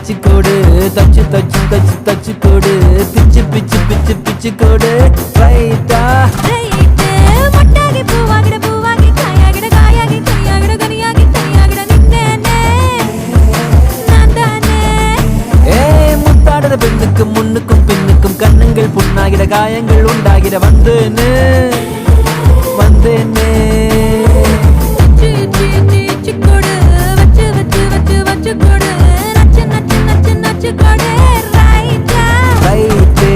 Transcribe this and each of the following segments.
தச்சு கோடு தச்சு தச்சு தச்சு தச்சு கோடு பிச்சு பிச்சு பிச்சு பிச்சு கோடு ரைட்டா முட்டாகி பூவாகிட பூவாகி காயாகிட காயாகி கனியாகிட கனியாகி கனியாகிட நின்னேனே நான் தானே. முத்தாடுற பெண்ணுக்கும் முன்னுக்கும் பின்னுக்கும் கண்ணுங்கள் புண்ணாகிட காயங்கள் உண்டாகிட வந்தேனே வந்தேனே. கொடு வச்சு வச்சு வச்சு வச்சு கொடு நச்சு நச்சு நச்சு நச்சு கொடு ரைட்டா ரைட்டு.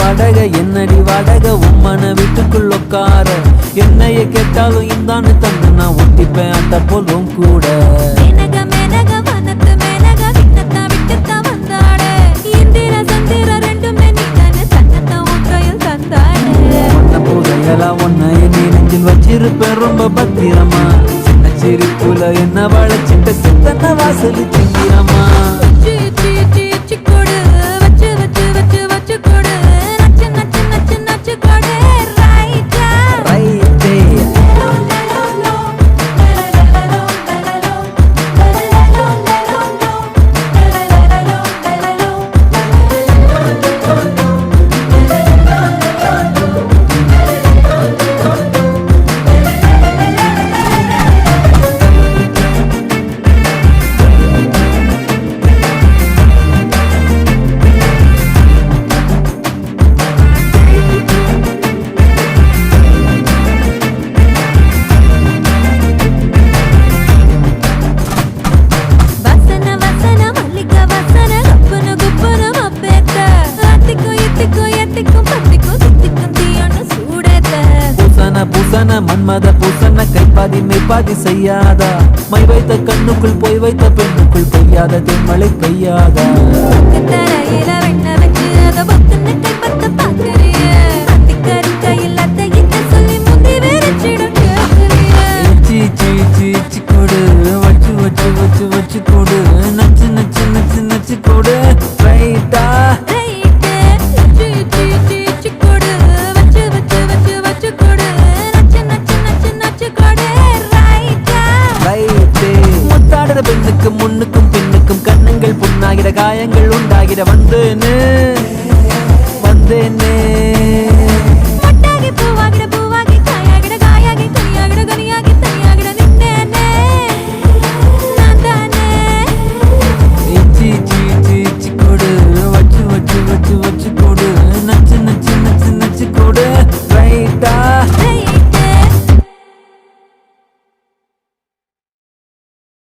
வாடக என்னடி வாடக உம்மன வீட்டுக்குள் உட்கார என்னைய கேட்டாலும் இந்தான்னு தந்து நான் ஒட்டிப்பேன் அந்த போலும் கூட. மேனக மேனக வனத்து மேனக விட்டத்தா விட்டத்தா வந்தாடே இந்திர சந்திர ரெண்டுமே நீதானே சன்னத்தா உன் கையில் தந்தாடே. ஒன்ன புதையலா ஒன்ன என் நெஞ்சில் வச்சிருப்பேன் ரொம்ப பத்திரமா சின்ன சிரிப்புல என்ன வளைச்சிட்ட சித்தன வாசல் சிங்கிறமா. கொடு வச்சு வச்சு வச்சு வச்சு கொடு நச்சு நச்சு நச்சு நச்சு கொடு ரைட்டா ரைட்டே. வசன வசன மல்லிக வசன கப்புனு குப்புனு மப்பேத்த அத்திக்கும் இத்திக்கும் எத்திக்கும் பத்திக்கும் சுத்திக்கும் தீயொன்னு சூடேத்த. பூசன பூசன மன்மத பூசன கைப்பாதி மெய்ப்பாதி செய்யாதா மை வைத்த கண்ணுக்குள் போய் வைத்த பெண்ணுக்குள் பெய்யாத தென்மழை பெய்யாதா. தரையில வெண்ண வச்சு அத பொத்துன்னு கைப்பத்த